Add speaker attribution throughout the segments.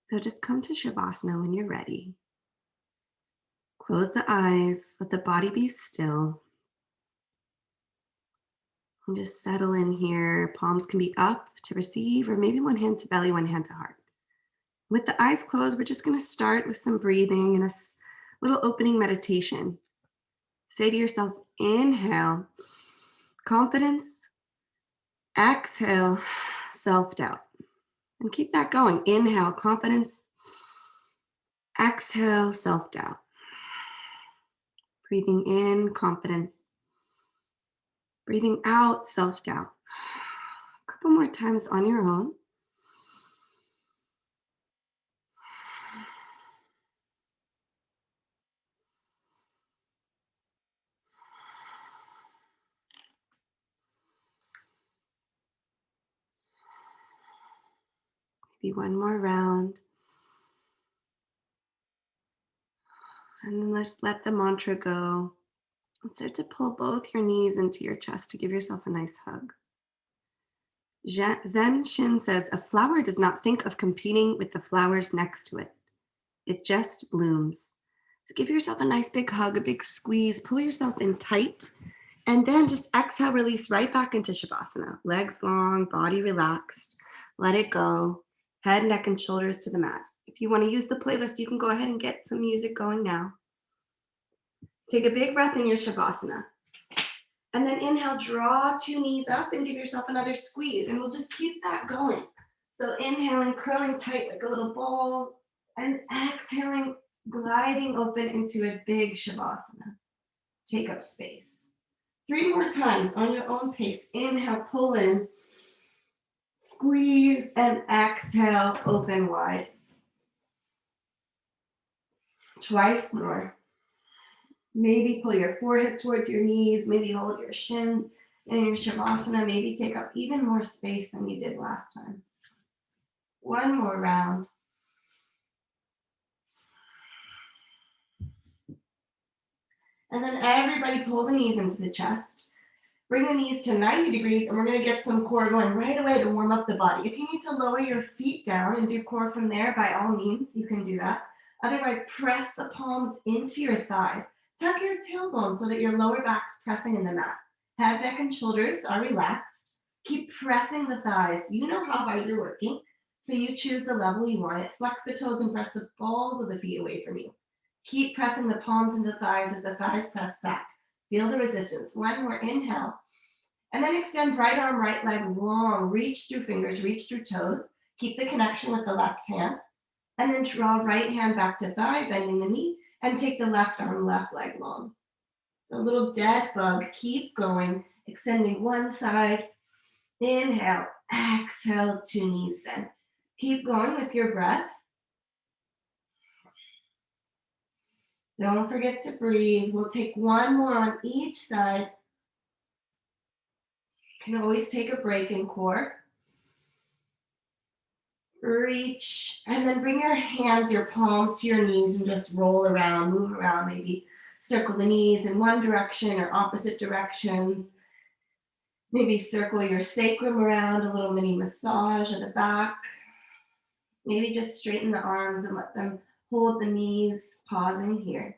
Speaker 1: So just come to Shavasana when you're ready. Close the eyes, let the body be still, and just settle in here. Palms can be up to receive, or maybe one hand to belly, one hand to heart. With the eyes closed, we're just going to start with some breathing and a little opening meditation. Say to yourself, inhale, confidence, exhale, self doubt. And keep that going. Inhale, confidence, exhale, self doubt. Breathing in, confidence. Breathing out, self doubt. A couple more times on your own. Maybe one more round. And then let's let the mantra go. And start to pull both your knees into your chest to give yourself a nice hug. Zen Shin says, a flower does not think of competing with the flowers next to it. It just blooms. So give yourself a nice big hug, a big squeeze, pull yourself in tight, and then just exhale, release right back into Shavasana. Legs long, body relaxed. Let it go. Head, neck, and shoulders to the mat. If you want to use the playlist, you can go ahead and get some music going now. Take a big breath in your Shavasana. And then inhale, draw two knees up and give yourself another squeeze. And we'll just keep that going. So inhaling, curling tight like a little ball, and exhaling, gliding open into a big Shavasana. Take up space. 3 more times on your own pace. Inhale, pull in, squeeze, and exhale, open wide. Twice more. Maybe pull your forehead towards your knees, maybe hold your shins in your Shavasana, maybe take up even more space than you did last time. One more round. And then everybody pull the knees into the chest. Bring the knees to 90 degrees, and we're going to get some core going right away to warm up the body. If you need to lower your feet down and do core from there, by all means, you can do that. Otherwise, press the palms into your thighs. Tuck your tailbone so that your lower back's pressing in the mat. Head, neck, and shoulders are relaxed. Keep pressing the thighs. You know how hard you're working, so you choose the level you want it. Flex the toes and press the balls of the feet away from you. Keep pressing the palms into the thighs as the thighs press back. Feel the resistance. One more inhale. And then extend right arm, right leg long. Reach through fingers, reach through toes. Keep the connection with the left hand. And then draw right hand back to thigh, bending the knee, and take the left arm, left leg long. So a little dead bug. Keep going, extending one side. Inhale, exhale, two knees bent. Keep going with your breath. Don't forget to breathe. We'll take one more on each side. You can always take a break in core. Reach, and then bring your hands, your palms to your knees and just roll around, move around, maybe circle the knees in one direction or opposite directions. Maybe circle your sacrum around, a little mini massage at the back. Maybe just straighten the arms and let them hold the knees, pausing here.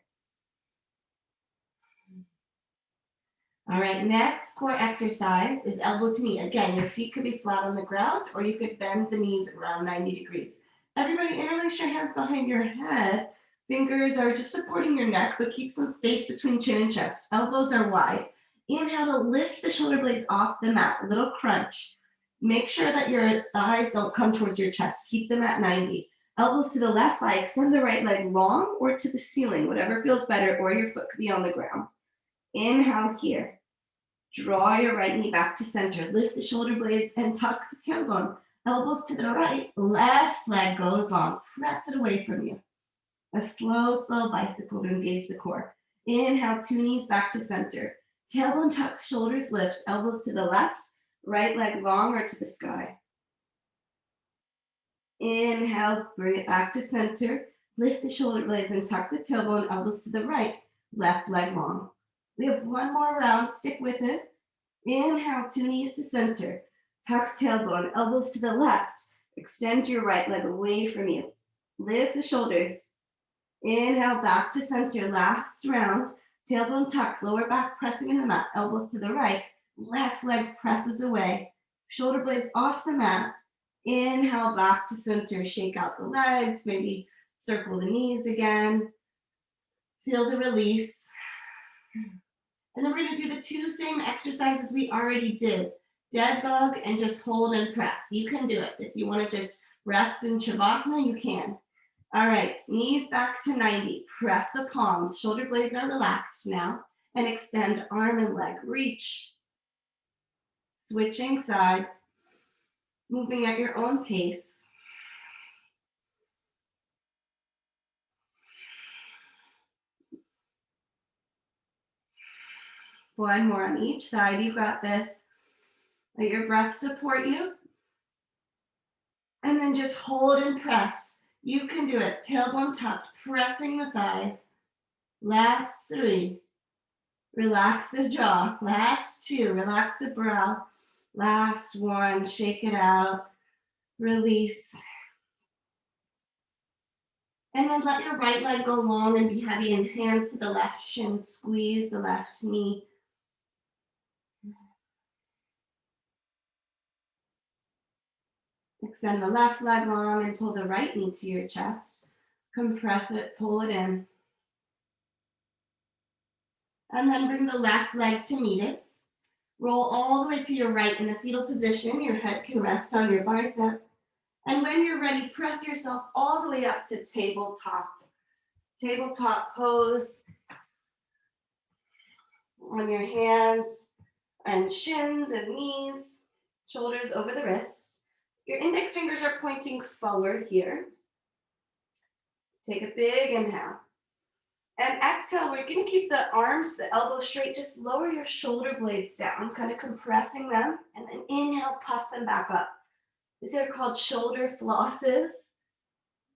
Speaker 1: All right, next core exercise is elbow to knee. Again, your feet could be flat on the ground, or you could bend the knees around 90 degrees. Everybody interlace your hands behind your head. Fingers are just supporting your neck, but keep some space between chin and chest. Elbows are wide. Inhale to lift the shoulder blades off the mat, a little crunch. Make sure that your thighs don't come towards your chest. Keep them at 90. Elbows to the left thigh, extend the right leg long or to the ceiling, whatever feels better, or your foot could be on the ground. Inhale here. Draw your right knee back to center. Lift the shoulder blades and tuck the tailbone. Elbows to the right. Left leg goes long. Press it away from you. A slow, slow bicycle to engage the core. Inhale, two knees back to center. Tailbone tucks, shoulders lift. Elbows to the left. Right leg long or to the sky. Inhale, bring it back to center. Lift the shoulder blades and tuck the tailbone. Elbows to the right. Left leg long. We have one more round. Stick with it. Inhale, two knees to center. Tuck tailbone, elbows to the left. Extend your right leg away from you. Lift the shoulders. Inhale, back to center. Last round. Tailbone tucks, lower back pressing in the mat. Elbows to the right. Left leg presses away. Shoulder blades off the mat. Inhale, back to center. Shake out the legs. Maybe circle the knees again. Feel the release. And then we're going to do the two same exercises we already did. Dead bug and just hold and press. You can do it. If you want to just rest in Shavasana, you can. All right, knees back to 90. Press the palms. Shoulder blades are relaxed now. And extend arm and leg. Reach. Switching sides. Moving at your own pace. One more on each side. You got this. Let your breath support you. And then just hold and press. You can do it. Tailbone tucked, pressing the thighs. Last 3. Relax the jaw. Last 2. Relax the brow. Last 1. Shake it out. Release. And then let your right leg go long and be heavy, and hands to the left shin. Squeeze the left knee. Extend the left leg long and pull the right knee to your chest. Compress it, pull it in. And then bring the left leg to meet it. Roll all the way to your right in the fetal position. Your head can rest on your bicep. And when you're ready, press yourself all the way up to tabletop. Tabletop pose. On your hands and shins and knees. Shoulders over the wrists. Your index fingers are pointing forward here. Take a big inhale. And exhale, we're going to keep the arms, the elbows straight. Just lower your shoulder blades down, kind of compressing them. And then inhale, puff them back up. These are called shoulder flosses.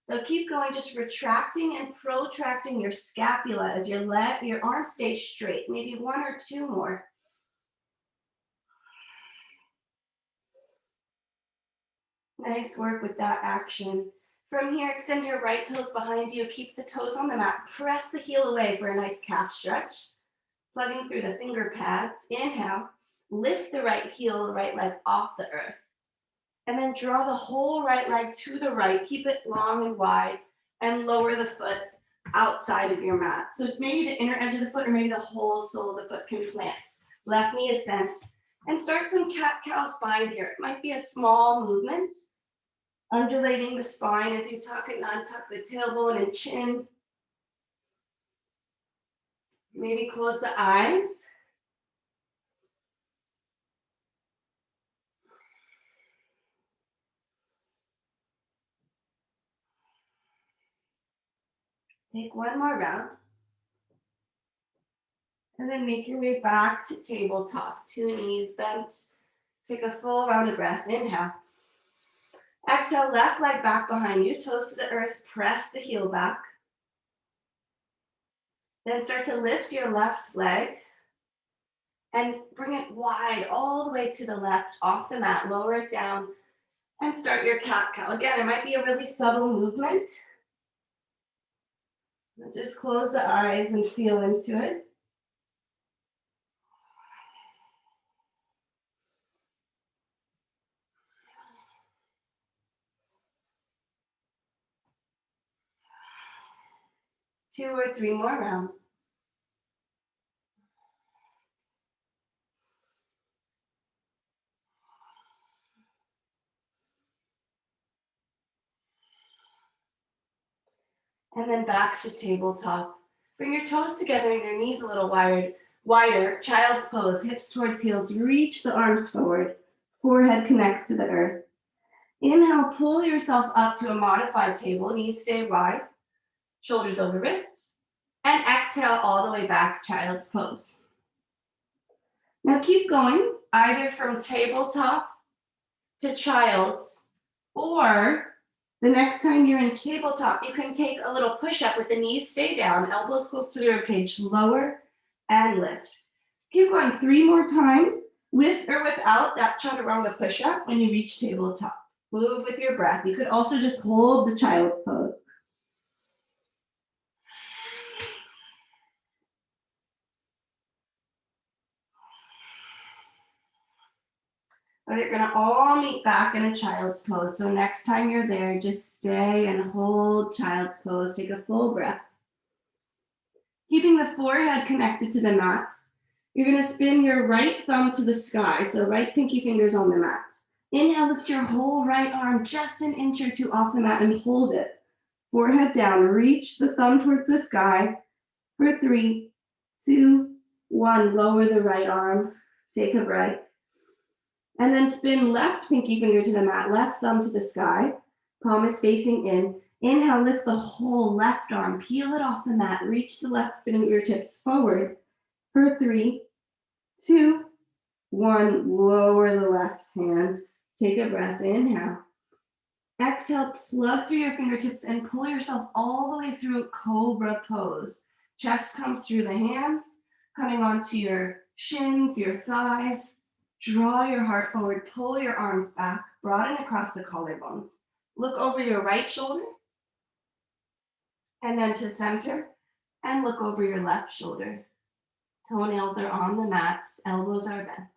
Speaker 1: So keep going, just retracting and protracting your scapula as your arms stay straight. Maybe 1 or 2 more. Nice work with that action. From here, extend your right toes behind you. Keep the toes on the mat. Press the heel away for a nice calf stretch. Plugging through the finger pads. Inhale. Lift the right heel, the right leg off the earth. And then draw the whole right leg to the right. Keep it long and wide. And lower the foot outside of your mat. So maybe the inner edge of the foot or maybe the whole sole of the foot can plant. Left knee is bent. And start some cat-cow spine here. It might be a small movement. Undulating the spine as you tuck and untuck the tailbone and chin. Maybe close the eyes. Take one more round. And then make your way back to tabletop. 2 knees bent. Take a full round of breath. Inhale. Exhale, left leg back behind you. Toes to the earth. Press the heel back. Then start to lift your left leg. And bring it wide all the way to the left off the mat. Lower it down. And start your cat-cow. Again, it might be a really subtle movement. Just close the eyes and feel into it. Two or 3 more rounds. And then back to tabletop. Bring your toes together and your knees a little wider. Child's pose, hips towards heels. Reach the arms forward. Forehead connects to the earth. Inhale, pull yourself up to a modified table. Knees stay wide. Shoulders over wrists. And exhale all the way back, child's pose. Now keep going, either from tabletop to child's, or the next time you're in tabletop, you can take a little push-up with the knees stay down, elbows close to the ribcage, lower and lift. Keep going 3 more times, with or without that chaturanga push-up when you reach tabletop. Move with your breath. You could also just hold the child's pose. But you're gonna all meet back in a child's pose. So next time you're there, just stay and hold child's pose. Take a full breath. Keeping the forehead connected to the mat, you're gonna spin your right thumb to the sky. So right pinky fingers on the mat. Inhale, lift your whole right arm just an inch or two off the mat and hold it. Forehead down, reach the thumb towards the sky for 3, 2, 1. Lower the right arm, take a breath. And then spin left pinky finger to the mat, left thumb to the sky, palm is facing in. Inhale, lift the whole left arm, peel it off the mat, reach the left fingertips forward for 3, 2, 1. Lower the left hand, take a breath, inhale. Exhale, plug through your fingertips and pull yourself all the way through Cobra Pose. Chest comes through the hands, coming onto your shins, your thighs. Draw your heart forward, pull your arms back, broaden across the collarbones. Look over your right shoulder, and then to center, and look over your left shoulder. Toenails are on the mat, elbows are bent.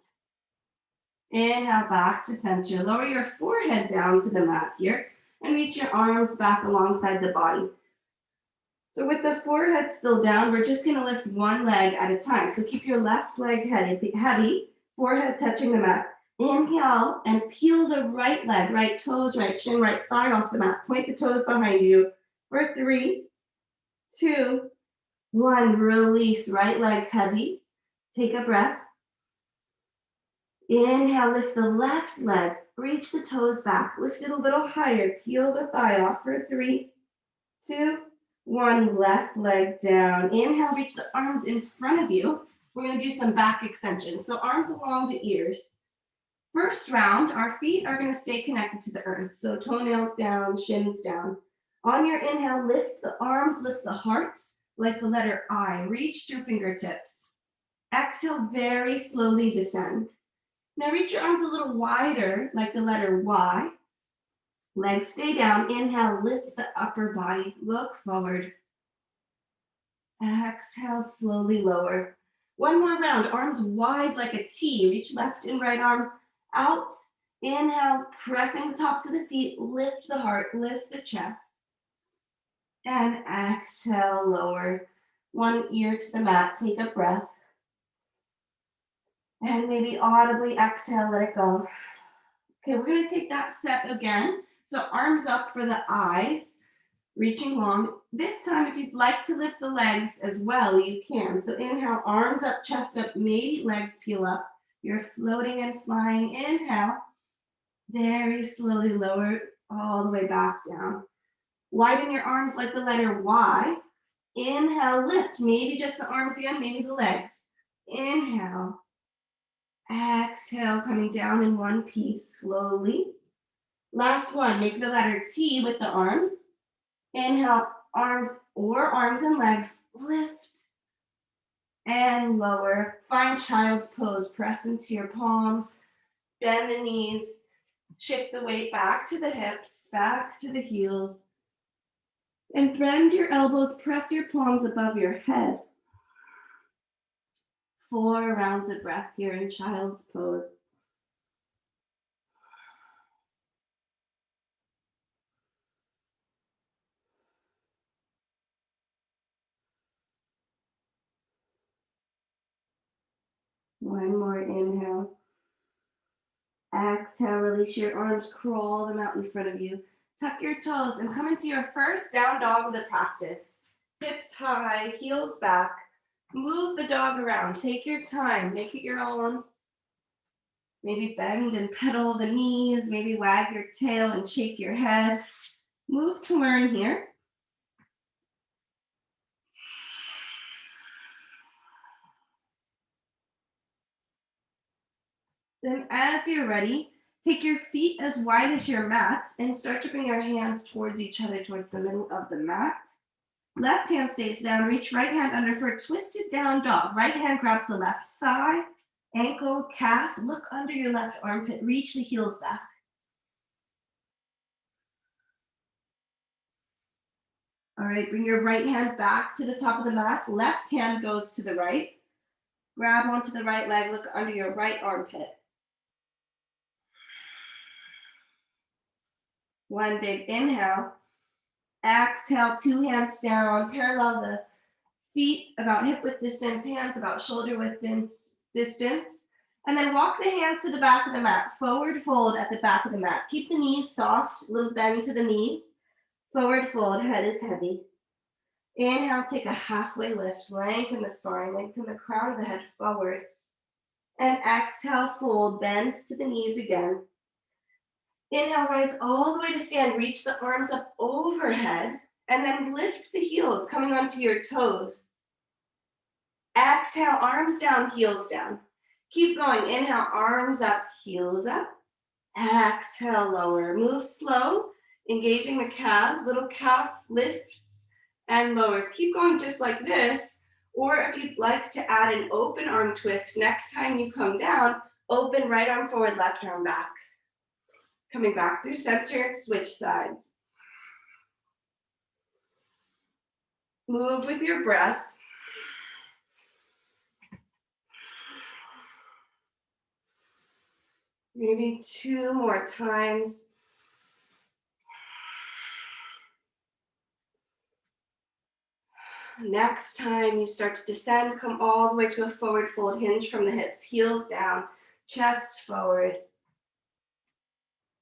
Speaker 1: Inhale, back to center. Lower your forehead down to the mat here, and reach your arms back alongside the body. So with the forehead still down, we're just gonna lift one leg at a time. So keep your left leg heavy, forehead touching the mat. Inhale and peel the right leg, right toes, right shin, right thigh off the mat. Point the toes behind you for 3, 2, 1. Release, right leg heavy. Take a breath. Inhale, lift the left leg, reach the toes back, lift it a little higher, peel the thigh off for 3, 2, 1. Left leg down. Inhale, reach the arms in front of you. We're gonna do some back extension. So arms along the ears. First round, our feet are gonna stay connected to the earth. So toenails down, shins down. On your inhale, lift the arms, lift the heart like the letter I. Reach through fingertips. Exhale, very slowly descend. Now reach your arms a little wider like the letter Y. Legs stay down. Inhale, lift the upper body. Look forward. Exhale, slowly lower. One more round, arms wide like a T. Reach left and right arm out. Inhale, pressing the tops of the feet. Lift the heart, lift the chest. And exhale, lower. One ear to the mat. Take a breath. And maybe audibly exhale, let it go. Okay, we're gonna take that set again. So arms up for the eyes, reaching long. This time, if you'd like to lift the legs as well, you can. So inhale, arms up, chest up, maybe legs peel up. You're floating and flying. Inhale, very slowly lower all the way back down. Widen your arms like the letter Y. Inhale, lift. Maybe just the arms again, maybe the legs. Inhale. Exhale, coming down in one piece, slowly. Last one, make the letter T with the arms. Inhale, arms and legs, lift and lower. Find child's pose, press into your palms, bend the knees, shift the weight back to the hips, back to the heels, and bend your elbows, press your palms above your head. 4 rounds of breath here in child's pose. One more inhale. Exhale, release your arms, crawl them out in front of you. Tuck your toes and come into your first down dog of the practice. Hips high, heels back. Move the dog around. Take your time. Make it your own. Maybe bend and pedal the knees. Maybe wag your tail and shake your head. Move to learn here. Then as you're ready, take your feet as wide as your mat and start to bring your hands towards each other, towards the middle of the mat. Left hand stays down, reach right hand under for a twisted down dog. Right hand grabs the left thigh, ankle, calf. Look under your left armpit, reach the heels back. All right, bring your right hand back to the top of the mat. Left hand goes to the right. Grab onto the right leg, look under your right armpit. One big inhale. Exhale, two hands down, parallel the feet about hip width distance, hands about shoulder width distance. And then walk the hands to the back of the mat. Forward fold at the back of the mat. Keep the knees soft, little bend to the knees. Forward fold, head is heavy. Inhale, take a halfway lift. Lengthen the spine, lengthen the crown of the head forward. And exhale, fold, bend to the knees again. Inhale, rise all the way to stand. Reach the arms up overhead. And then lift the heels, coming onto your toes. Exhale, arms down, heels down. Keep going. Inhale, arms up, heels up. Exhale, lower. Move slow, engaging the calves. Little calf lifts and lowers. Keep going just like this. Or if you'd like to add an open arm twist, next time you come down, open right arm forward, left arm back. Coming back through center, switch sides. Move with your breath. Maybe two more times. Next time you start to descend, come all the way to a forward fold, hinge from the hips, heels down, chest forward.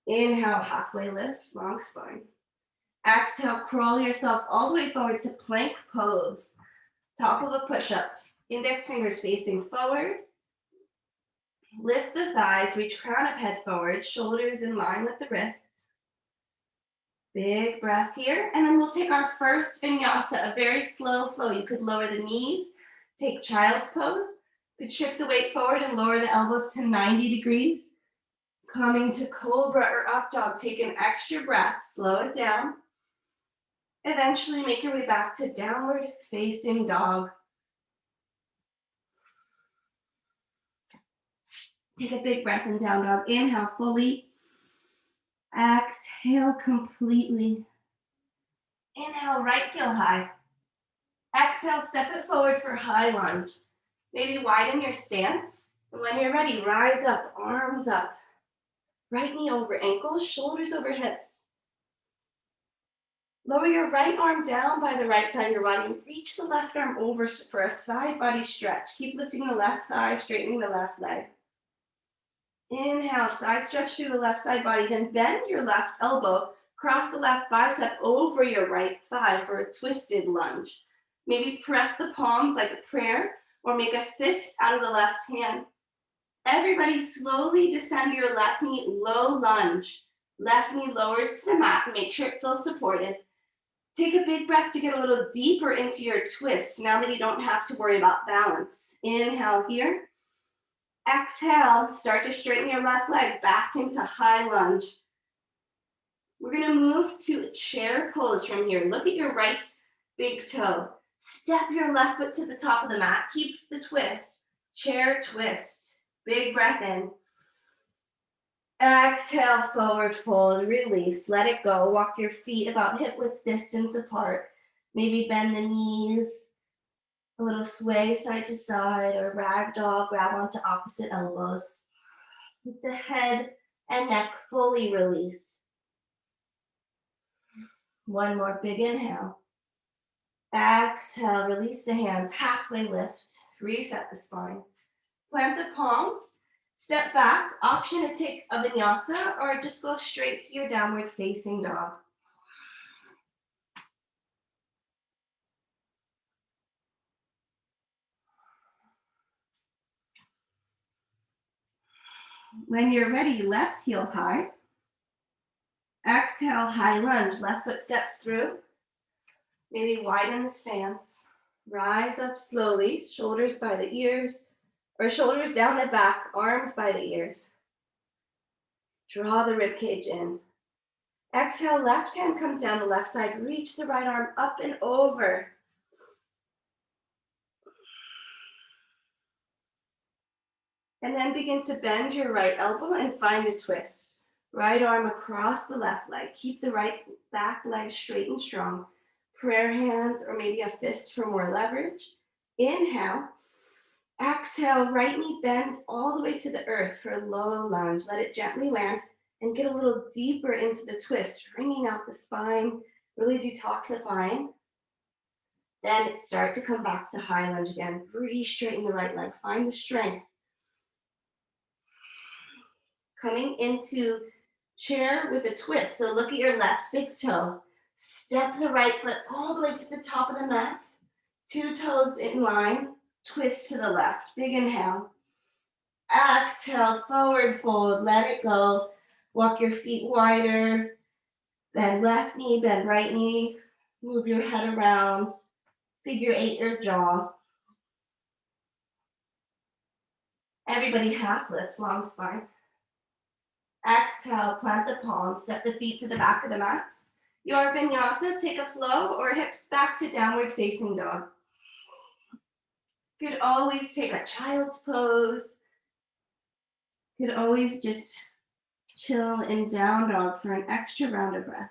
Speaker 1: Inhale, halfway lift, long spine. Exhale, crawl yourself all the way forward to plank pose. Top of a push-up. Index fingers facing forward. Lift the thighs, reach crown of head forward, shoulders in line with the wrists. Big breath here. And then we'll take our first vinyasa, a very slow flow. You could lower the knees, take child's pose. You could shift the weight forward and lower the elbows to 90 degrees. Coming to cobra or up dog, take an extra breath, slow it down. Eventually make your way back to downward facing dog. Take a big breath in down dog. Inhale fully. Exhale completely. Inhale, right heel high. Exhale, step it forward for high lunge. Maybe widen your stance. And when you're ready, rise up, arms up. Right knee over ankle, shoulders over hips. Lower your right arm down by the right side of your body. Reach the left arm over for a side body stretch. Keep lifting the left thigh, straightening the left leg. Inhale, side stretch through the left side body. Then bend your left elbow, cross the left bicep over your right thigh for a twisted lunge. Maybe press the palms like a prayer or make a fist out of the left hand. Everybody slowly descend your left knee, low lunge. Left knee lowers to the mat. Make sure it feels supported. Take a big breath to get a little deeper into your twist now that you don't have to worry about balance. Inhale here. Exhale, start to straighten your left leg back into high lunge. We're gonna move to chair pose from here. Look at your right big toe. Step your left foot to the top of the mat. Keep the twist. Chair twist. Big breath in. Exhale, forward fold, release, let it go. Walk your feet about hip width distance apart. Maybe bend the knees. A little sway side to side or ragdoll, grab onto opposite elbows. Keep the head and neck fully release. One more big inhale. Exhale, release the hands, halfway lift. Reset the spine. Plant the palms, step back. Option to take a vinyasa or just go straight to your downward facing dog. When you're ready, left heel high. Exhale, high lunge. Left foot steps through. Maybe widen the stance. Rise up slowly, shoulders by the ears, or shoulders down the back, arms by the ears. Draw the rib cage in. Exhale, left hand comes down the left side. Reach the right arm up and over. And then begin to bend your right elbow and find the twist. Right arm across the left leg. Keep the right back leg straight and strong. Prayer hands or maybe a fist for more leverage. Inhale. Exhale, right knee bends all the way to the earth for a low lunge. Let it gently land. and get a little deeper into the twist, wringing out the spine, really detoxifying. Then start to come back to high lunge again. Re-straighten the right leg. Find the strength. Coming into chair with a twist. So look at your left big toe. Step the right foot all the way to the top of the mat. 2 toes in line. Twist to the left. Big inhale. Exhale, forward fold. Let it go. Walk your feet wider. Bend left knee, bend right knee. Move your head around. Figure 8 your jaw. Everybody half lift, long spine. Exhale, plant the palms, step the feet to the back of the mat. Your vinyasa, take a flow or hips back to downward facing dog. Could always take a child's pose. Could always just chill in down dog for an extra round of breath.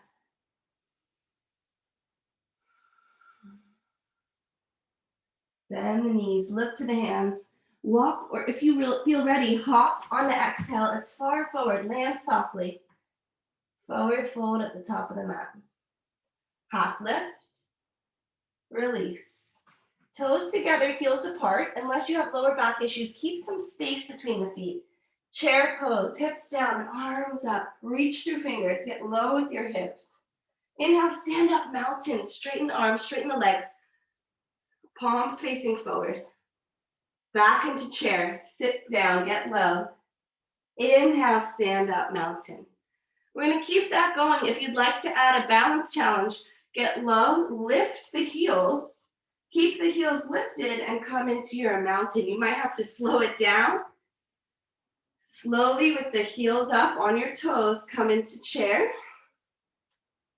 Speaker 1: Bend the knees, look to the hands. Walk, or if you feel ready, hop on the exhale as far forward, land softly. Forward fold at the top of the mat. Half lift, release. Toes together, heels apart. Unless you have lower back issues, keep some space between the feet. Chair pose, hips down, arms up. Reach through fingers, get low with your hips. Inhale, stand up, mountain. Straighten the arms, straighten the legs. Palms facing forward. Back into chair, sit down, get low. Inhale, stand up, mountain. We're gonna keep that going. If you'd like to add a balance challenge, get low, lift the heels, keep the heels lifted and come into your mountain. You might have to slow it down. Slowly with the heels up on your toes, come into chair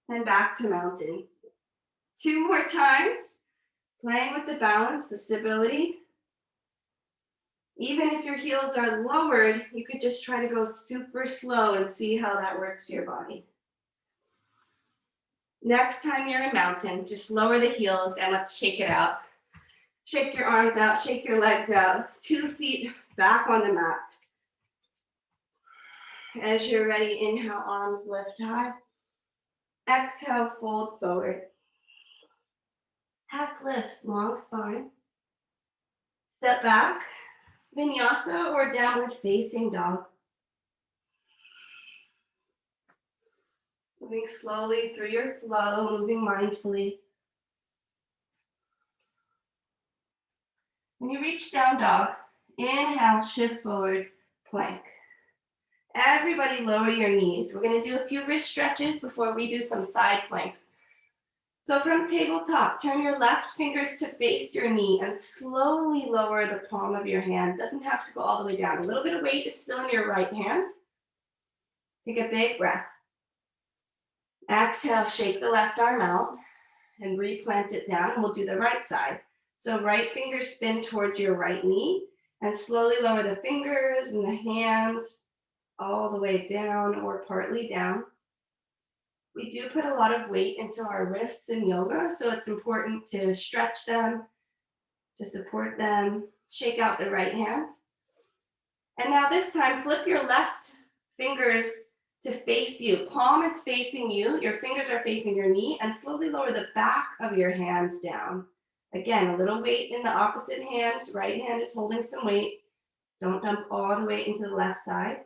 Speaker 1: and back to mountain. 2 more times, playing with the balance, the stability. Even if your heels are lowered, you could just try to go super slow and see how that works your body. Next time you're in mountain, just lower the heels and let's shake it out. Shake your arms out, shake your legs out. 2 feet back on the mat. As you're ready, inhale, arms lift high. Exhale, fold forward. Half lift, long spine. Step back. Vinyasa or downward facing dog. Moving slowly through your flow, moving mindfully. When you reach down dog, inhale, shift forward, plank. Everybody lower your knees. We're gonna do a few wrist stretches before we do some side planks. So from tabletop, turn your left fingers to face your knee and slowly lower the palm of your hand. Doesn't have to go all the way down. A little bit of weight is still in your right hand. Take a big breath. Exhale, shake the left arm out and replant it down, and we'll do the right side. So right finger spin towards your right knee and slowly lower the fingers and the hands all the way down or partly down. We do put a lot of weight into our wrists in yoga, so it's important to stretch them, to support them. Shake out the right hand. And now this time, flip your left fingers to face you. Palm is facing you, your fingers are facing your knee, and slowly lower the back of your hand down. Again, a little weight in the opposite hand. Right hand is holding some weight. Don't dump all the weight into the left side.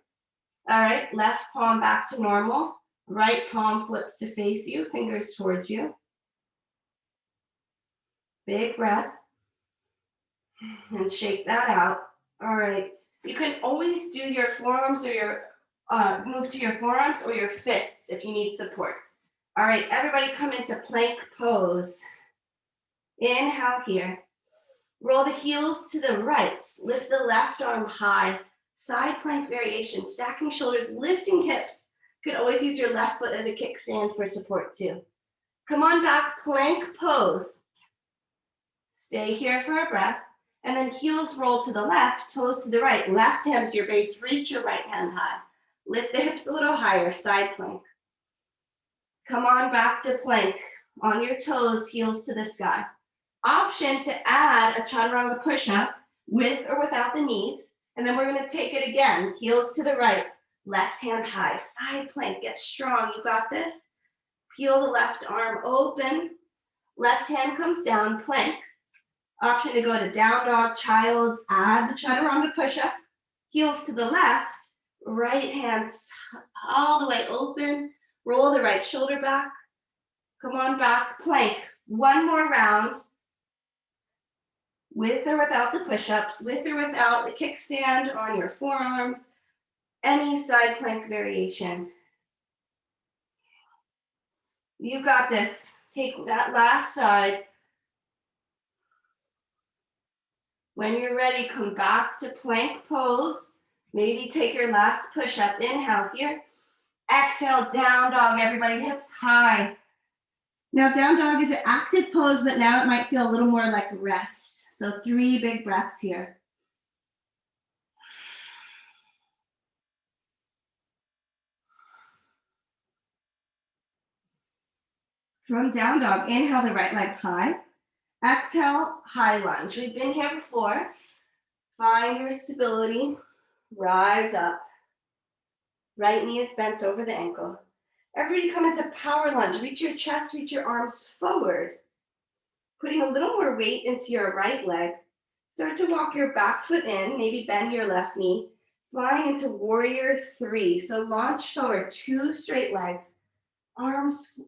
Speaker 1: All right, left palm back to normal. Right palm flips to face you, fingers towards you. Big breath. And shake that out. All right. You can always do your forearms or your, move to your forearms or your fists if you need support. All right, everybody come into plank pose. Inhale here. Roll the heels to the right. Lift the left arm high. Side plank variation, stacking shoulders, lifting hips. Could always use your left foot as a kickstand for support too. Come on back, plank pose. Stay here for a breath. And then heels roll to the left, toes to the right. Left hand's your base, reach your right hand high. Lift the hips a little higher, side plank. Come on back to plank. On your toes, heels to the sky. Option to add a chaturanga push-up with or without the knees. And then we're gonna take it again, heels to the right. Left hand high, side plank, get strong, you got this. Peel the left arm open, left hand comes down, plank. Option to go to down dog, child's, add the chaturanga push-up, heels to the left, right hand all the way open, roll the right shoulder back, come on back, plank. One more round, with or without the push-ups, with or without the kickstand on your forearms, any side plank variation. You got this. Take that last side. When you're ready, come back to plank pose. Maybe take your last push-up. Inhale here. Exhale, down dog. Everybody, hips high. Now, down dog is an active pose, but now it might feel a little more like rest. So 3 big breaths here. From down dog, inhale the right leg high. Exhale, high lunge. We've been here before. Find your stability. Rise up. Right knee is bent over the ankle. Everybody come into power lunge. Reach your chest, reach your arms forward. Putting a little more weight into your right leg. Start to walk your back foot in, maybe bend your left knee. Flying into warrior 3. So launch forward, 2 straight legs. Arms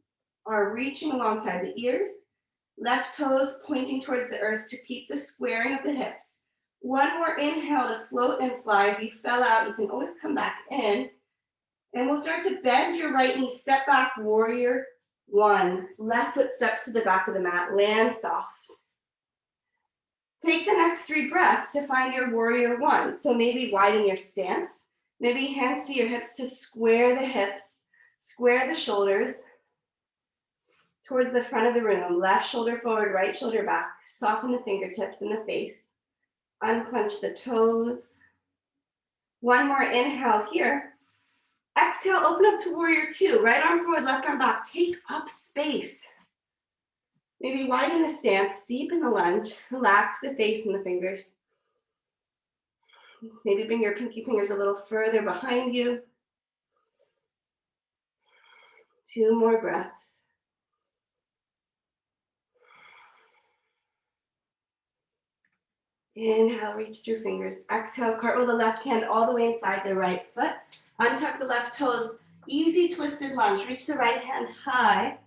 Speaker 1: are reaching alongside the ears. Left toes pointing towards the earth to keep the squaring of the hips. One more inhale to float and fly. If you fell out, you can always come back in. And we'll start to bend your right knee, step back, warrior 1. Left foot steps to the back of the mat, land soft. Take the next 3 breaths to find your warrior 1. So maybe widen your stance. Maybe hands to your hips to square the hips, square the shoulders towards the front of the room. Left shoulder forward, right shoulder back. Soften the fingertips and the face. Unclench the toes. One more inhale here. Exhale, open up to warrior 2. Right arm forward, left arm back. Take up space. Maybe widen the stance, deepen the lunge. Relax the face and the fingers. Maybe bring your pinky fingers a little further behind you. 2 more breaths. Inhale, reach through fingers. Exhale, cartwheel the left hand all the way inside the right foot. Untuck the left toes. Easy twisted lunge. Reach the right hand high.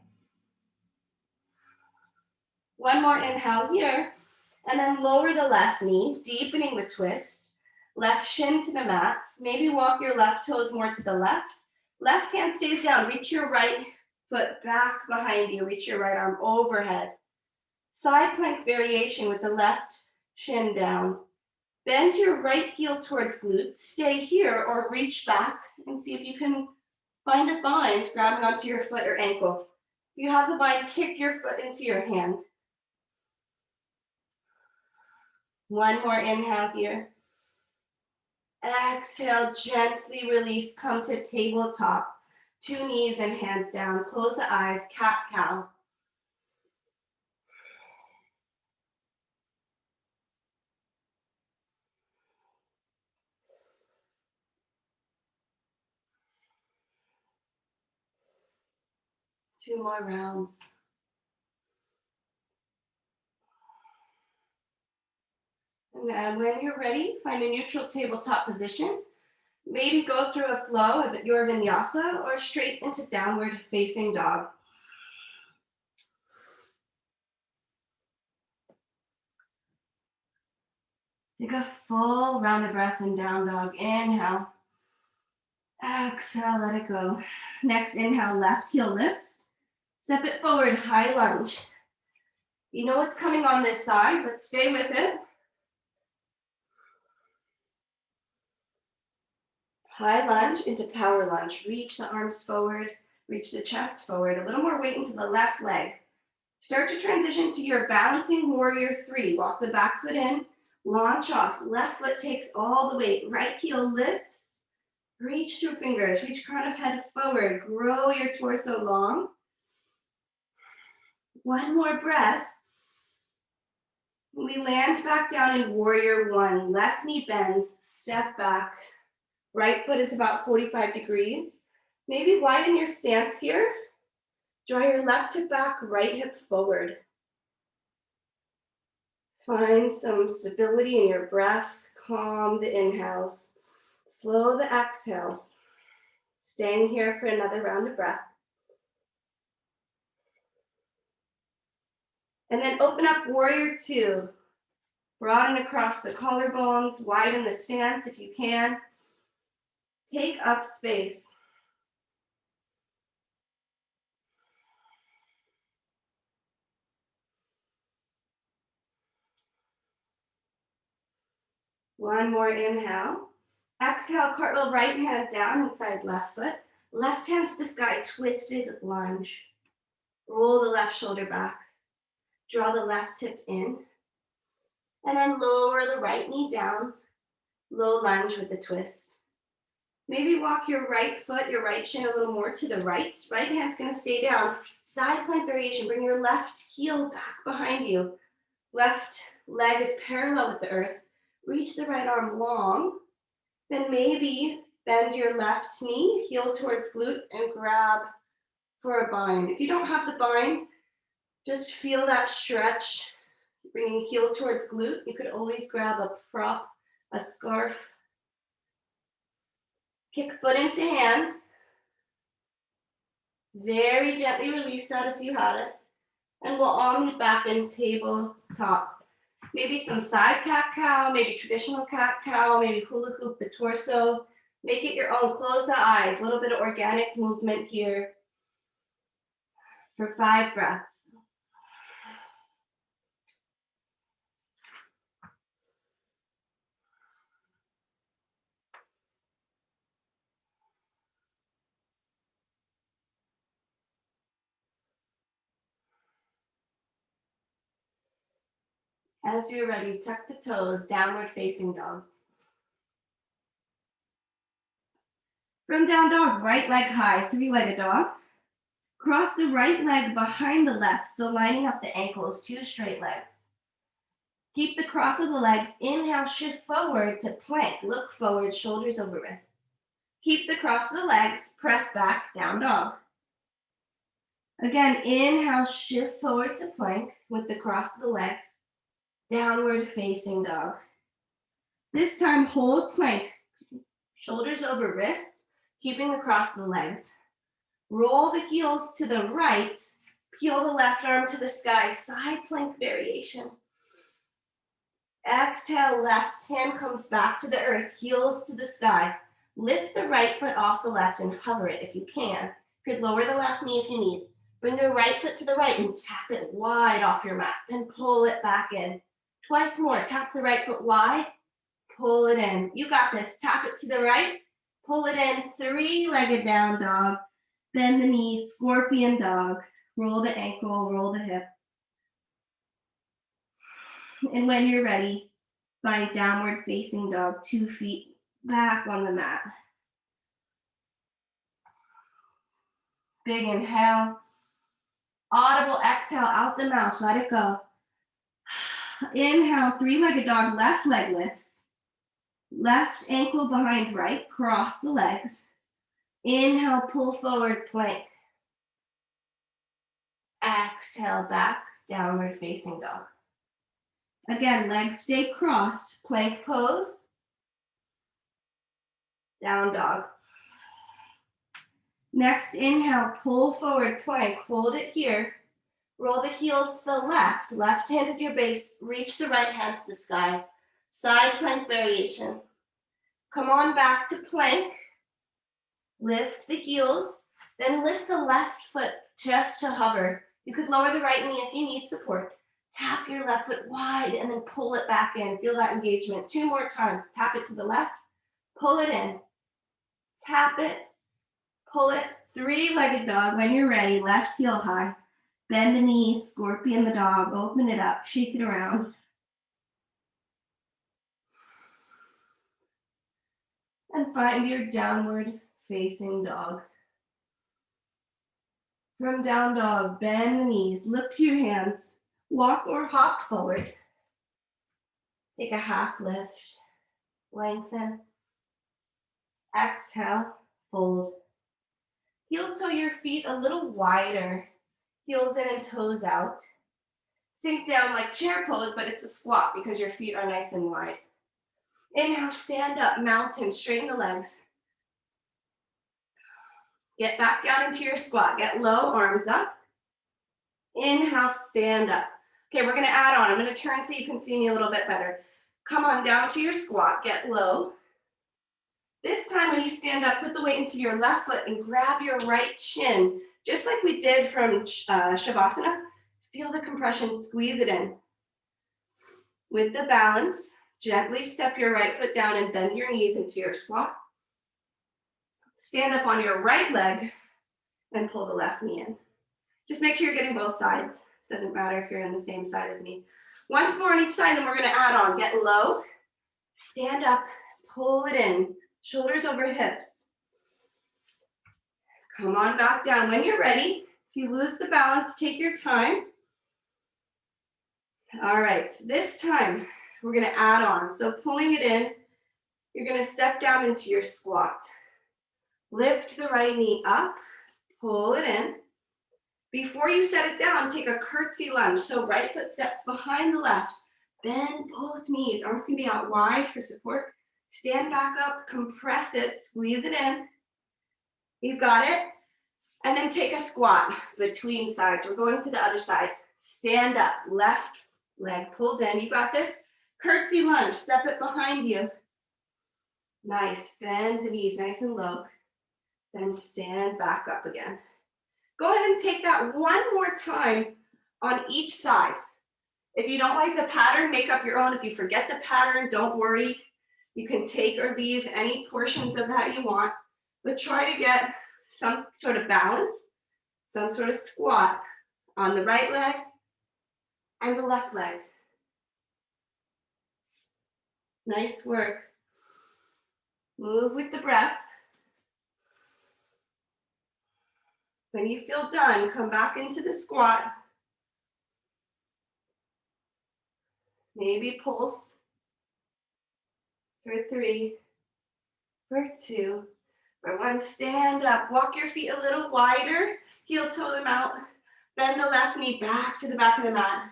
Speaker 1: One more inhale here. And then lower the left knee, deepening the twist. Left shin to the mat. Maybe walk your left toes more to the left. Left hand stays down. Reach your right foot back behind you. Reach your right arm overhead. Side plank variation with the left shin down. Bend your right heel towards glutes. Stay here or reach back and see if you can find a bind, grabbing onto your foot or ankle. If you have the bind, kick your foot into your hand. One more inhale here. Exhale, gently release, come to tabletop. 2 knees and hands down. Close the eyes, cat-cow. Two more rounds. And then when you're ready, find a neutral tabletop position. Maybe go through a flow of your vinyasa or straight into downward facing dog. Take a full round of breath in down dog. Inhale. Exhale, let it go. Next inhale, left heel lifts. Step it forward, high lunge. You know what's coming on this side, but stay with it. High lunge into power lunge. Reach the arms forward, reach the chest forward. A little more weight into the left leg. Start to transition to your balancing warrior 3. Walk the back foot in, launch off. Left foot takes all the weight. Right heel lifts. Reach through fingers. Reach crown of head forward. Grow your torso long. One more breath. We land back down in warrior 1. Left knee bends. Step back. Right foot is about 45 degrees. Maybe widen your stance here. Draw your left hip back, right hip forward. Find some stability in your breath. Calm the inhales. Slow the exhales. Staying here for another round of breath. And then open up warrior two. Broaden across the collarbones. Widen the stance if you can. Take up space. One more inhale. Exhale, cartwheel right hand down inside left foot. Left hand to the sky, twisted lunge. Roll the left shoulder back. Draw the left hip in. And then lower the right knee down. Low lunge with the twist. Maybe walk your right foot, your right shin a little more to the right. Right hand's gonna stay down. Side plank variation, bring your left heel back behind you. Left leg is parallel with the earth. Reach the right arm long. Then maybe bend your left knee, heel towards glute, and grab for a bind. If you don't have the bind, just feel that stretch, bringing heel towards glute. You could always grab a prop, a scarf. Kick foot into hands. Very gently release that if you had it. And we'll all meet back in tabletop. Maybe some side cat-cow, maybe traditional cat-cow, maybe hula hoop the torso. Make it your own. Close the eyes. A little bit of organic movement here for 5 breaths. As you're ready, tuck the toes, downward facing dog. From down dog, right leg high, 3-legged dog. Cross the right leg behind the left, so lining up the ankles, 2 straight legs. Keep the cross of the legs. Inhale, shift forward to plank. Look forward, shoulders over wrist. Keep the cross of the legs, press back, down dog. Again, inhale, shift forward to plank with the cross of the legs. Downward facing dog. This time, hold plank. Shoulders over wrists, keeping the cross of the legs. Roll the heels to the right. Peel the left arm to the sky. Side plank variation. Exhale, left hand comes back to the earth, heels to the sky. Lift the right foot off the left and hover it if you can. You could lower the left knee if you need. Bring your right foot to the right and tap it wide off your mat. Then pull it back in. Twice more. Tap the right foot wide. Pull it in. You got this. Tap it to the right. Pull it in. 3-legged down dog. Bend the knees. Scorpion dog. Roll the ankle. Roll the hip. And when you're ready, find downward facing dog. 2 feet back on the mat. Big inhale. Audible exhale out the mouth. Let it go. Inhale, 3-legged dog. Left leg lifts. Left ankle behind right. Cross the legs. Inhale, pull forward, plank. Exhale, back, downward facing dog. Again, legs stay crossed. Plank pose. Down dog. Next, inhale, pull forward, plank. Hold it here. Roll the heels to the left. Left hand is your base. Reach the right hand to the sky. Side plank variation. Come on back to plank. Lift the heels. Then lift the left foot just to hover. You could lower the right knee if you need support. Tap your left foot wide and then pull it back in. Feel that engagement. 2 more times. Tap it to the left. Pull it in. Tap it. Pull it. 3-legged dog. When you're ready, left heel high. Bend the knees. Scorpion the dog. Open it up. Shake it around. And find your downward facing dog. From down dog, bend the knees. Look to your hands. Walk or hop forward. Take a half lift. Lengthen. Exhale, fold. Heel toe your feet a little wider. Heels in and toes out. Sink down like chair pose, but it's a squat because your feet are nice and wide. Inhale, stand up, mountain, straighten the legs. Get back down into your squat. Get low, arms up. Inhale, stand up. Okay, we're gonna add on. I'm gonna turn so you can see me a little bit better. Come on down to your squat, get low. This time when you stand up, put the weight into your left foot and grab your right shin, just like we did from Shavasana. Feel the compression, squeeze it in. With the balance, gently step your right foot down and bend your knees into your squat. Stand up on your right leg and pull the left knee in. Just make sure you're getting both sides. Doesn't matter if you're on the same side as me. Once more on each side, then we're gonna add on. Get low, stand up, pull it in. Shoulders over hips. Come on back down. When you're ready, if you lose the balance, take your time. All right, this time we're gonna add on. So pulling it in, you're gonna step down into your squat. Lift the right knee up, pull it in. Before you set it down, take a curtsy lunge. So right foot steps behind the left. Bend both knees. Arms can be out wide for support. Stand back up, compress it, squeeze it in. You got it. And then take a squat between sides. We're going to the other side. Stand up, left leg pulls in. You got this. Curtsy lunge, step it behind you. Nice, bend the knees nice and low. Then stand back up again. Go ahead and take that one more time on each side. If you don't like the pattern, make up your own. If you forget the pattern, don't worry. You can take or leave any portions of that you want, but try to get some sort of balance, some sort of squat on the right leg and the left leg. Nice work. Move with the breath. When you feel done, come back into the squat. Maybe pulse for 3, for 2, for 1. Stand up, walk your feet a little wider, heel toe them out, bend the left knee back to the back of the mat.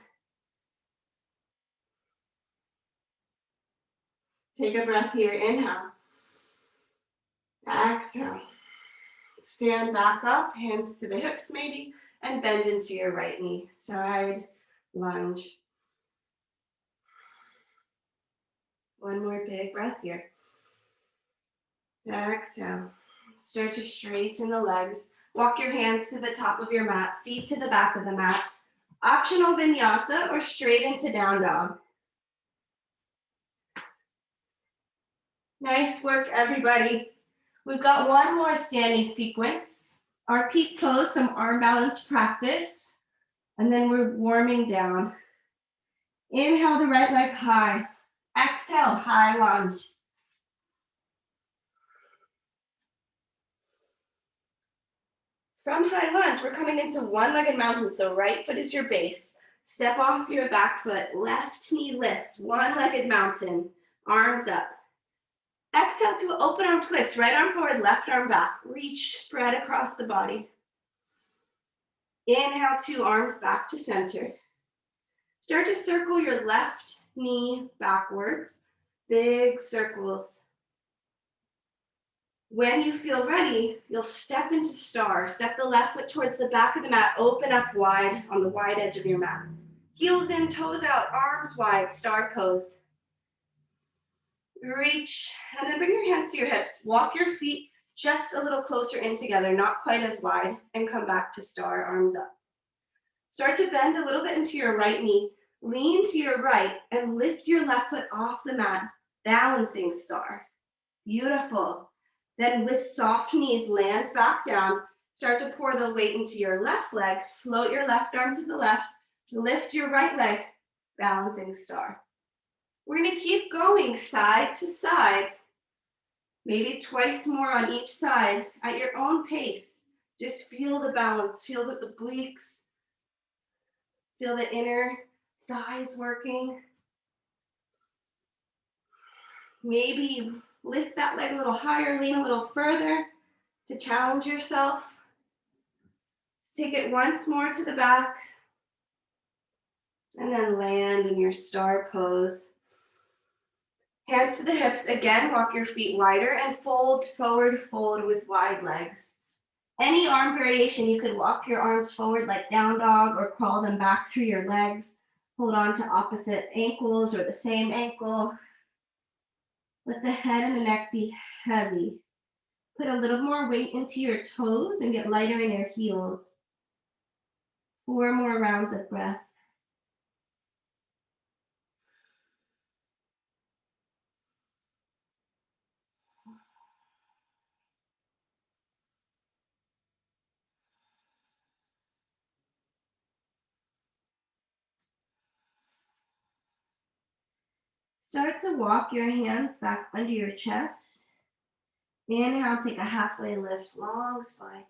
Speaker 1: Take a breath here, inhale, exhale. Stand back up, hands to the hips maybe, and bend into your right knee, side lunge. One more big breath here. Exhale. Start to straighten the legs. Walk your hands to the top of your mat, feet to the back of the mat. Optional vinyasa or straight into down dog. Nice work, everybody. We've got one more standing sequence. Our peak pose, some arm balance practice, and then we're warming down. Inhale the right leg high. Exhale, high lunge. From high lunge, we're coming into one-legged mountain, so right foot is your base. Step off your back foot, left knee lifts, one-legged mountain, arms up. Exhale to an open arm twist, right arm forward, left arm back. Reach, spread across the body. Inhale, 2 arms back to center. Start to circle your left knee backwards, big circles. When you feel ready, you'll step into star. Step the left foot towards the back of the mat, open up wide on the wide edge of your mat. Heels in, toes out, arms wide, star pose. Reach, and then bring your hands to your hips. Walk your feet just a little closer in together, not quite as wide, and come back to star, arms up. Start to bend a little bit into your right knee. Lean to your right and lift your left foot off the mat, balancing star. Beautiful. Then with soft knees, land back down. Start to pour the weight into your left leg. Float your left arm to the left. Lift your right leg, balancing star. We're going to keep going side to side, maybe twice more on each side at your own pace. Just feel the balance, feel the obliques, feel the inner thighs working. Maybe Lift that leg a little higher, lean a little further to challenge yourself. Take it once more to the back. And then land in your star pose. Hands to the hips. Again, walk your feet wider and fold forward, fold with wide legs. Any arm variation, you could walk your arms forward like down dog or crawl them back through your legs. Hold on to opposite ankles or the same ankle. Let the head and the neck be heavy. Put a little more weight into your toes and get lighter in your heels. 4 more rounds of breath. Start to walk your hands back under your chest. Inhale, take a halfway lift, long spine.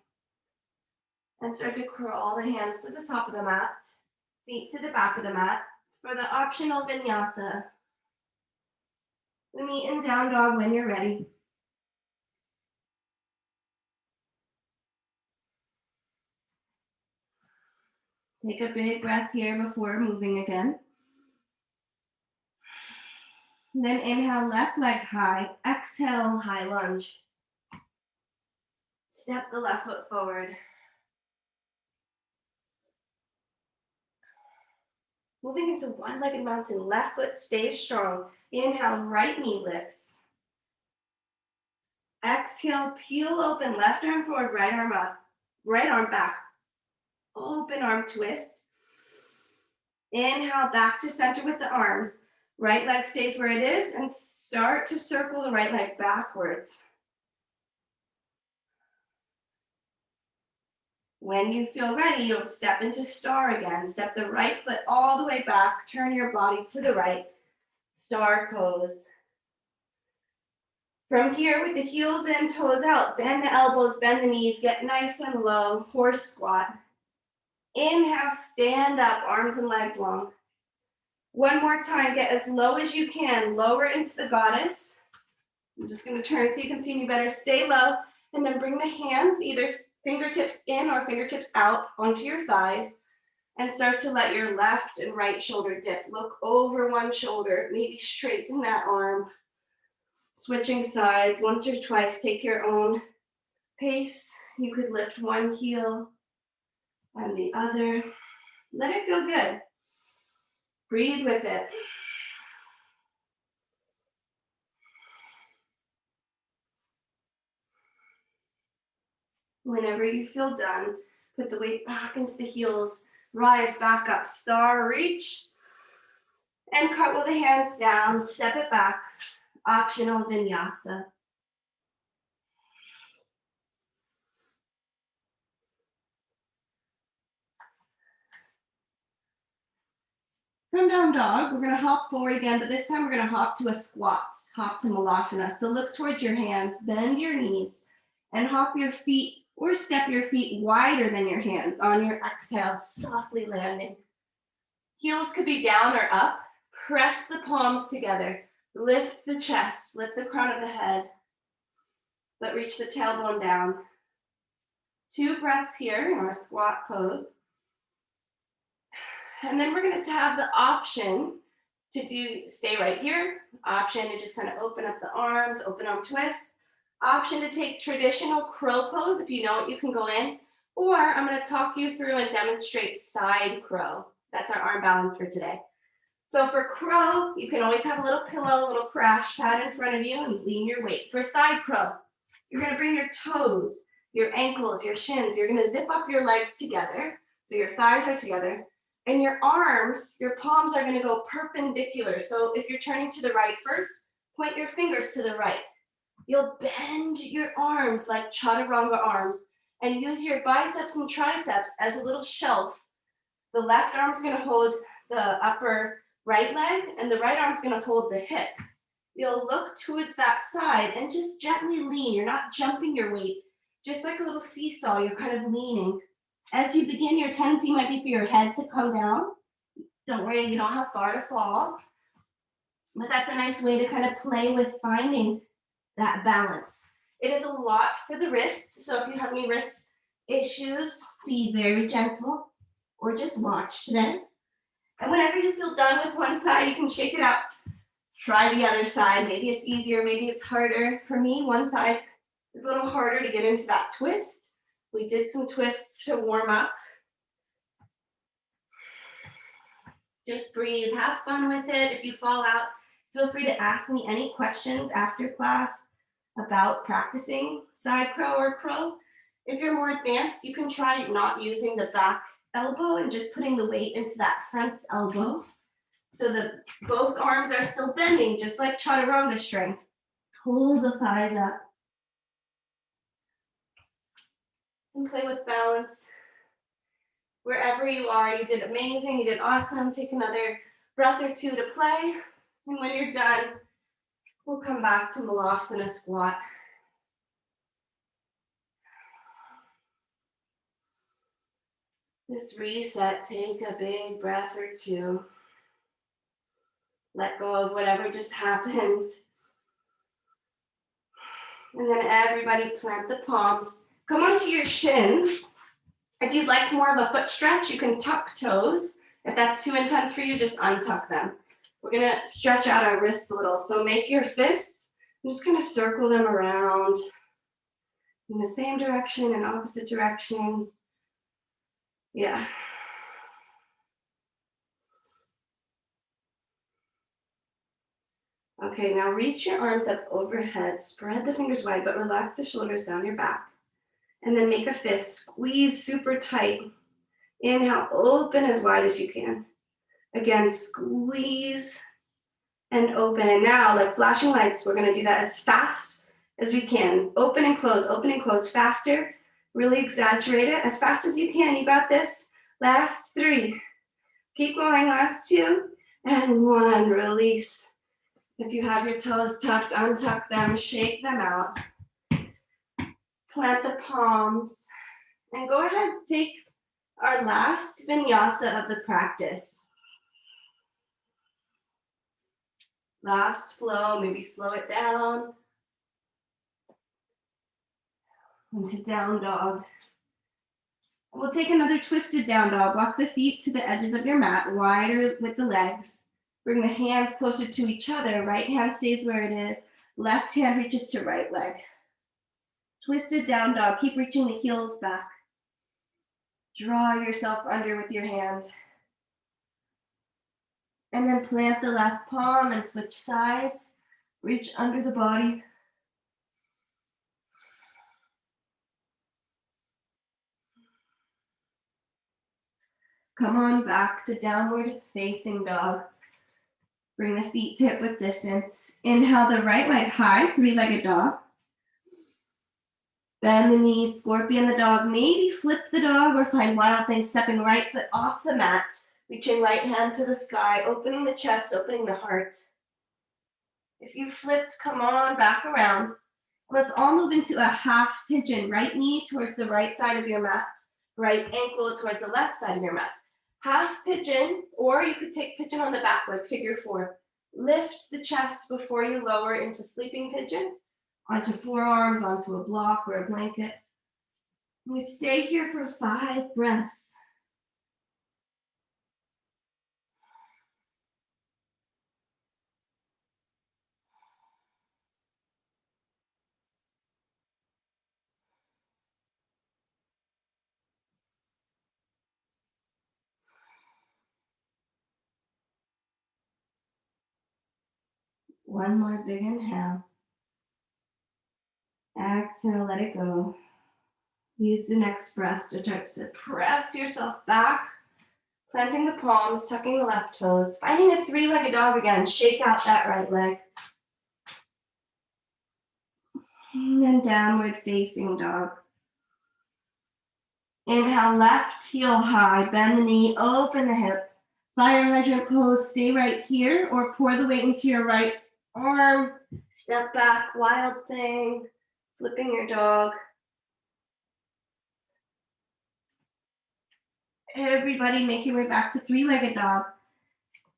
Speaker 1: And start to crawl the hands to the top of the mat, feet to the back of the mat for the optional vinyasa. We meet in down dog when you're ready. Take a big breath here before moving again. Then inhale, left leg high. Exhale, high lunge. Step the left foot forward. Moving into one-legged mountain, left foot stays strong. Inhale, right knee lifts. Exhale, peel open, left arm forward, right arm up, right arm back. Open arm twist. Inhale, back to center with the arms. Right leg stays where it is and start to circle the right leg backwards. When you feel ready, you'll step into star again. Step the right foot all the way back. Turn your body to the right. Star pose. From here, with the heels in, toes out, bend the elbows, bend the knees, get nice and low, horse squat. Inhale, stand up, arms and legs long. One more time, get as low as you can, lower into the goddess. I'm just gonna turn so you can see me better. Stay low, and then bring the hands, either fingertips in or fingertips out onto your thighs, and start to let your left and right shoulder dip. Look over one shoulder, maybe straighten that arm. Switching sides once or twice, take your own pace. You could lift one heel and the other. Let it feel good. Breathe with it. Whenever you feel done, put the weight back into the heels, rise back up, star reach, and cartwheel the hands down, step it back, optional vinyasa. From down dog, we're gonna hop forward again, but this time we're gonna hop to a squat, hop to Malasana. So look towards your hands, bend your knees, and hop your feet or step your feet wider than your hands on your exhale, softly landing. Heels could be down or up. Press the palms together. Lift the chest, lift the crown of the head, but reach the tailbone down. 2 breaths here in our squat pose. And then we're going to have the option to stay right here. Option to just kind of open up the arms, open arm twist. Option to take traditional crow pose. If you know it, you can go in. Or I'm going to talk you through and demonstrate side crow. That's our arm balance for today. So for crow, you can always have a little pillow, a little crash pad in front of you and lean your weight. For side crow, you're going to bring your toes, your ankles, your shins. You're going to zip up your legs together. So your thighs are together. And your arms, your palms are going to go perpendicular. So if you're turning to the right first, point your fingers to the right. You'll bend your arms like chaturanga arms and use your biceps and triceps as a little shelf. The left arm's going to hold the upper right leg and the right arm's going to hold the hip. You'll look towards that side and just gently lean. You're not jumping your weight, just like a little seesaw, you're kind of leaning. As you begin, your tendency might be for your head to come down. Don't worry, you don't have far to fall. But that's a nice way to kind of play with finding that balance. It is a lot for the wrists, so if you have any wrist issues, be very gentle or just watch today. And whenever you feel done with one side, you can shake it up. Try the other side. Maybe it's easier, maybe it's harder. For me, one side is a little harder to get into that twist. We did some twists to warm up. Just breathe, have fun with it. If you fall out, feel free to ask me any questions after class about practicing side crow or crow. If you're more advanced, you can try not using the back elbow and just putting the weight into that front elbow so that both arms are still bending, just like chaturanga strength. Pull the thighs up. And play with balance. Wherever you are, you did amazing, you did awesome. Take another breath or two to play. And when you're done, we'll come back to Malasana squat. Just reset, take a big breath or two. Let go of whatever just happened. And then everybody plant the palms. Come onto your shins. If you'd like more of a foot stretch, you can tuck toes. If that's too intense for you, just untuck them. We're gonna stretch out our wrists a little. So make your fists, I'm just gonna circle them around in the same direction and opposite direction. Yeah. Okay, now reach your arms up overhead, spread the fingers wide, but relax the shoulders down your back. And then make a fist, squeeze super tight. Inhale, open as wide as you can. Again, squeeze and open. And now, like flashing lights, we're gonna do that as fast as we can. Open and close faster. Really exaggerate it as fast as you can. You got this. Last 3. Keep going, last 2. And 1, release. If you have your toes tucked, untuck them, shake them out. Plant the palms. And go ahead, take our last vinyasa of the practice. Last flow, maybe slow it down. Into down dog. We'll take another twisted down dog. Walk the feet to the edges of your mat, wider with the legs. Bring the hands closer to each other. Right hand stays where it is. Left hand reaches to right leg. Twisted down dog. Keep reaching the heels back. Draw yourself under with your hands. And then plant the left palm and switch sides. Reach under the body. Come on back to downward facing dog. Bring the feet to hip width distance. Inhale the right leg high, 3-legged dog. Bend the knees, scorpion the dog. Maybe flip the dog or find wild thing, stepping right foot off the mat. Reaching right hand to the sky, opening the chest, opening the heart. If you flipped, come on back around. Let's all move into a half pigeon. Right knee towards the right side of your mat. Right ankle towards the left side of your mat. Half pigeon, or you could take pigeon on the back, like figure 4. Lift the chest before you lower into sleeping pigeon, onto forearms, onto a block or a blanket. And we stay here for 5 breaths. One more big inhale. Exhale, let it go. Use the next breath to start to press yourself back. Planting the palms, tucking the left toes. Finding a 3-legged dog again. Shake out that right leg. And then downward facing dog. Inhale, left heel high. Bend the knee, open the hip. Fire hydrant pose, stay right here or pour the weight into your right arm. Step back, wild thing. Flipping your dog. Everybody make your way back to 3-legged dog.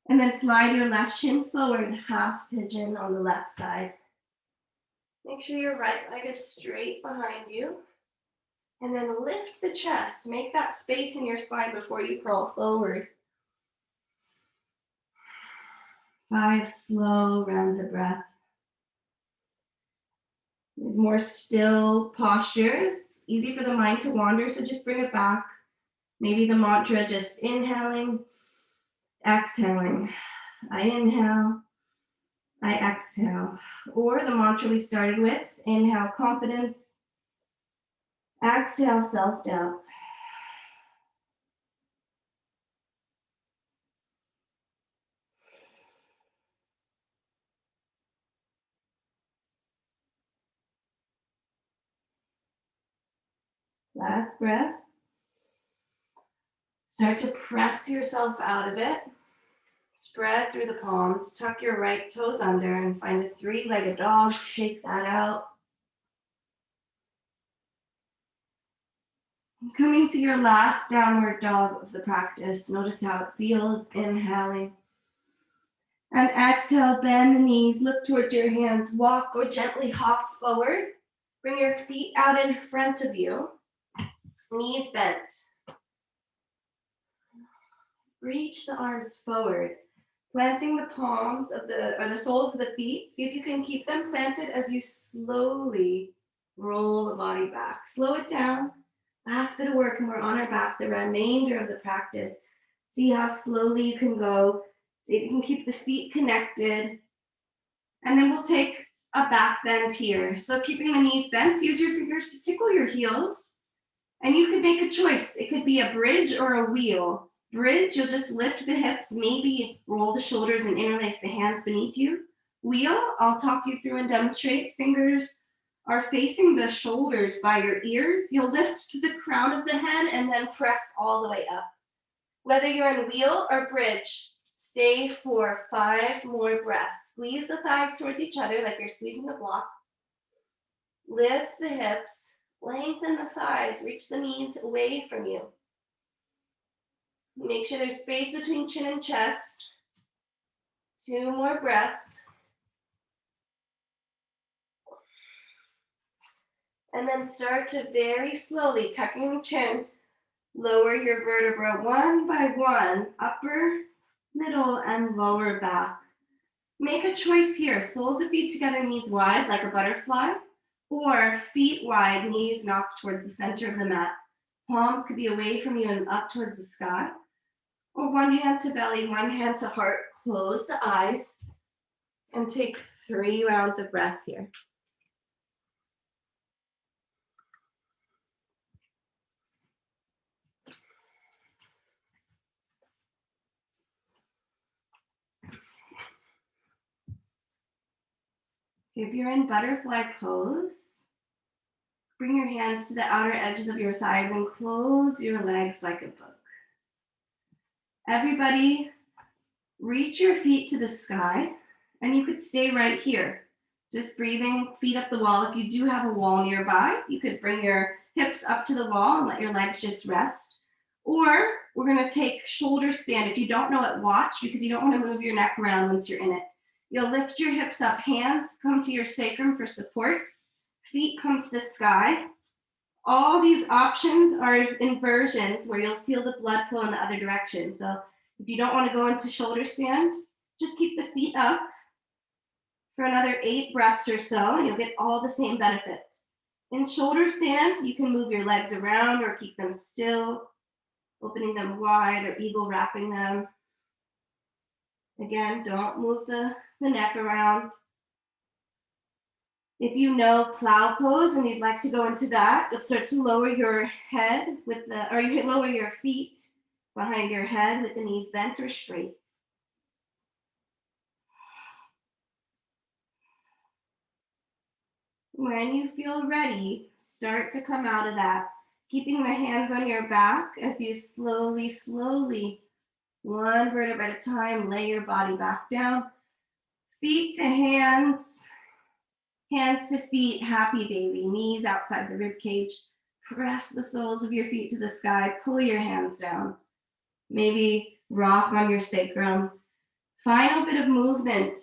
Speaker 1: And then slide your left shin forward, half pigeon on the left side. Make sure your right leg is straight behind you. And then lift the chest. Make that space in your spine before you curl forward. 5 slow rounds of breath. There's more still postures. It's easy for the mind to wander, so just bring it back. Maybe the mantra, just inhaling, exhaling. I inhale, I exhale. Or the mantra we started with, inhale confidence, exhale self-doubt. Last breath. Start to press yourself out of it. Spread through the palms. Tuck your right toes under and find a 3-legged dog. Shake that out. Coming to your last downward dog of the practice. Notice how it feels. Inhaling. And exhale, bend the knees. Look towards your hands. Walk or gently hop forward. Bring your feet out in front of you. Knees bent. Reach the arms forward, planting the palms of the soles of the feet. See if you can keep them planted as you slowly roll the body back. Slow it down. Last bit of work, and we're on our back the remainder of the practice. See how slowly you can go. See if you can keep the feet connected. And then we'll take a back bend here. So keeping the knees bent, use your fingers to tickle your heels. And you could make a choice. It could be a bridge or a wheel. Bridge, you'll just lift the hips, maybe roll the shoulders and interlace the hands beneath you. Wheel, I'll talk you through and demonstrate. Fingers are facing the shoulders by your ears. You'll lift to the crown of the head and then press all the way up. Whether you're in wheel or bridge, stay for 5 more breaths. Squeeze the thighs towards each other like you're squeezing a block. Lift the hips, lengthen the thighs, reach the knees away from you. Make sure there's space between chin and chest. 2 more breaths. And then start to very slowly, tucking the chin, lower your vertebra one by one, upper, middle, and lower back. Make a choice here. Soles of feet together, knees wide like a butterfly, or feet wide, knees knocked towards the center of the mat. Palms could be away from you and up towards the sky. Or one hand to belly, one hand to heart. Close the eyes and take 3 rounds of breath here. If you're in butterfly pose, bring your hands to the outer edges of your thighs and close your legs like a book. Everybody, reach your feet to the sky, and you could stay right here. Just breathing, feet up the wall. If you do have a wall nearby, you could bring your hips up to the wall and let your legs just rest. Or we're gonna take shoulder stand. If you don't know it, watch, because you don't wanna move your neck around once you're in it. You'll lift your hips up, hands come to your sacrum for support, feet come to the sky. All these options are inversions where you'll feel the blood flow in the other direction. So if you don't want to go into shoulder stand, just keep the feet up for another 8 breaths or so, and you'll get all the same benefits. In shoulder stand, you can move your legs around or keep them still, opening them wide or eagle wrapping them. Again, don't move the neck around. If you know Plow Pose and you'd like to go into that, you'll start to lower your head or you can lower your feet behind your head with the knees bent or straight. When you feel ready, start to come out of that, keeping the hands on your back as you slowly, one vertebra at a time, lay your body back down. Feet to hands, hands to feet, happy baby, knees outside the rib cage. Press the soles of your feet to the sky, pull your hands down. Maybe rock on your sacrum. Final bit of movement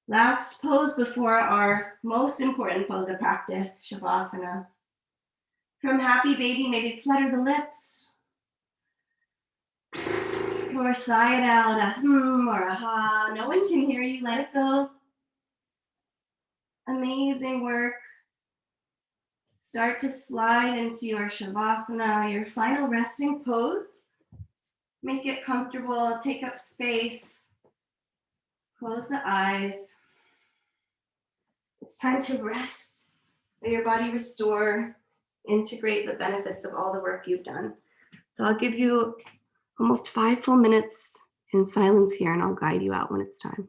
Speaker 1: Last pose before our most important pose of practice, Shavasana. From happy baby, maybe flutter the lips. Or sigh it out, a or a ha. No one can hear you, let it go. Amazing work. Start to slide into your Shavasana, your final resting pose. Make it comfortable, take up space. Close the eyes. It's time to rest. Let your body restore, integrate the benefits of all the work you've done. So I'll give you almost 5 full minutes in silence here, and I'll guide you out when it's time.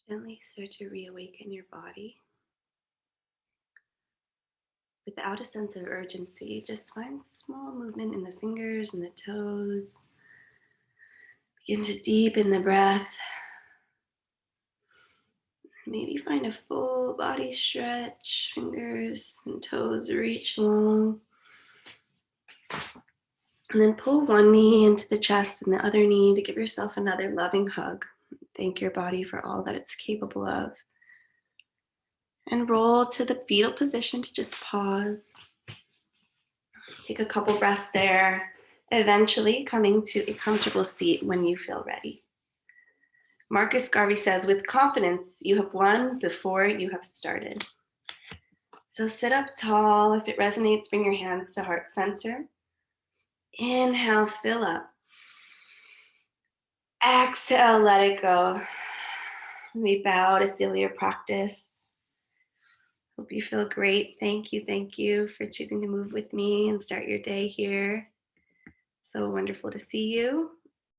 Speaker 1: Gently start to reawaken your body. Without a sense of urgency, just find small movement in the fingers and the toes. Begin to deepen the breath. Maybe find a full Whole body stretch, fingers and toes reach long. And then pull one knee into the chest and the other knee to give yourself another loving hug. Thank your body for all that it's capable of. And roll to the fetal position to just pause. Take a couple breaths there, eventually coming to a comfortable seat when you feel ready. Marcus Garvey says, with confidence, you have won before you have started. So sit up tall. If it resonates, bring your hands to heart center. Inhale, fill up. Exhale, let it go. We bow to seal your practice. Hope you feel great. Thank you for choosing to move with me and start your day here. So wonderful to see you.